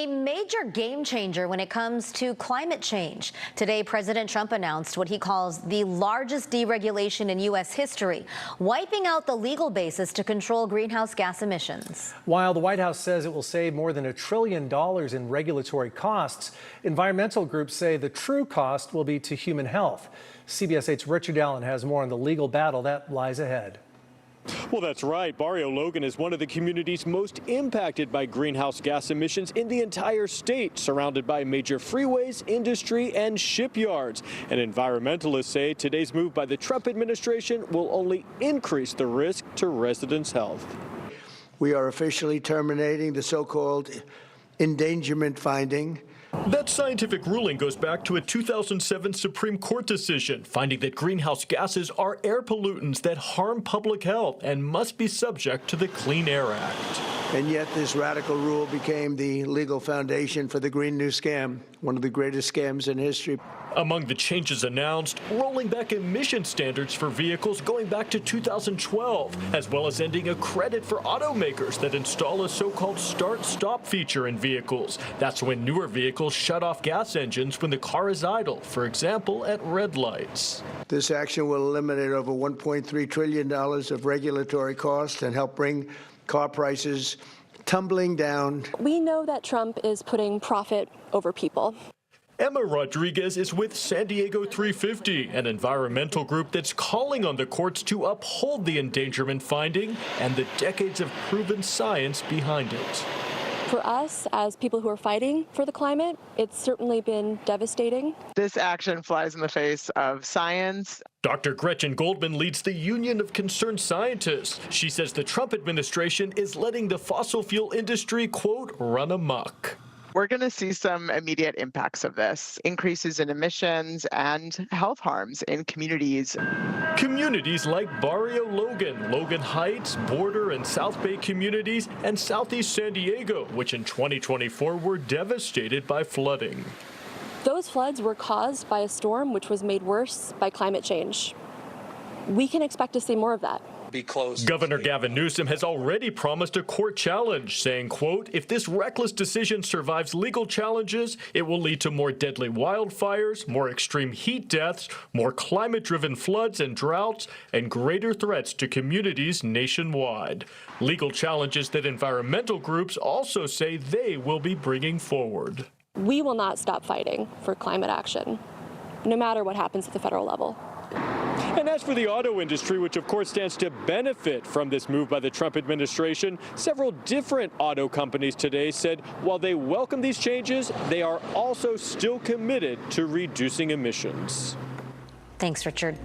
A major game changer when it comes to climate change. Today, President Trump announced what he calls the largest deregulation in U.S. history, wiping out the legal basis to control greenhouse gas emissions. While the White House says it will save more than $1 trillion in regulatory costs, environmental groups say the true cost will be to human health. CBS 8's Richard Allen has more on the legal battle that lies ahead. Well, that's right. Barrio Logan is one of the communities most impacted by greenhouse gas emissions in the entire state, surrounded by major freeways, industry, and shipyards. And environmentalists say today's move by the Trump administration will only increase the risk to residents' health. We are officially terminating the so-called endangerment finding. That scientific ruling goes back to a 2007 Supreme Court decision finding that greenhouse gases are air pollutants that harm public health and must be subject to the Clean Air Act. And yet this radical rule became the legal foundation for the Green New Scam, one of the greatest scams in history. Among the changes announced, rolling back emission standards for vehicles going back to 2012, as well as ending a credit for automakers that install a so-called start-stop feature in vehicles. That's when newer vehicles shut off gas engines when the car is idle, for example, at red lights. This action will eliminate over $1.3 trillion of regulatory costs and help bring car prices tumbling down. We know that Trump is putting profit over people. Emma Rodriguez is with San Diego 350, an environmental group that's calling on the courts to uphold the endangerment finding and the decades of proven science behind it. For us, as people who are fighting for the climate, it's certainly been devastating. This action flies in the face of science. Dr. Gretchen Goldman leads the Union of Concerned Scientists. She says the Trump administration is letting the fossil fuel industry, quote, run amok. We're going to see some immediate impacts of this, increases in emissions and health harms in communities. Communities like Barrio Logan, Logan Heights, Border and South Bay communities, and Southeast San Diego, which in 2024 were devastated by flooding. Those floods were caused by a storm which was made worse by climate change. We can expect to see more of that. Governor Gavin Newsom has already promised a court challenge, saying, quote, if this reckless decision survives legal challenges, it will lead to more deadly wildfires, more extreme heat deaths, more climate-driven floods and droughts, and greater threats to communities nationwide. Legal challenges that environmental groups also say they will be bringing forward. We will not stop fighting for climate action, no matter what happens at the federal level. And as for the auto industry, which of course stands to benefit from this move by the Trump administration, several different auto companies today said while they welcome these changes, they are also still committed to reducing emissions. Thanks, Richard.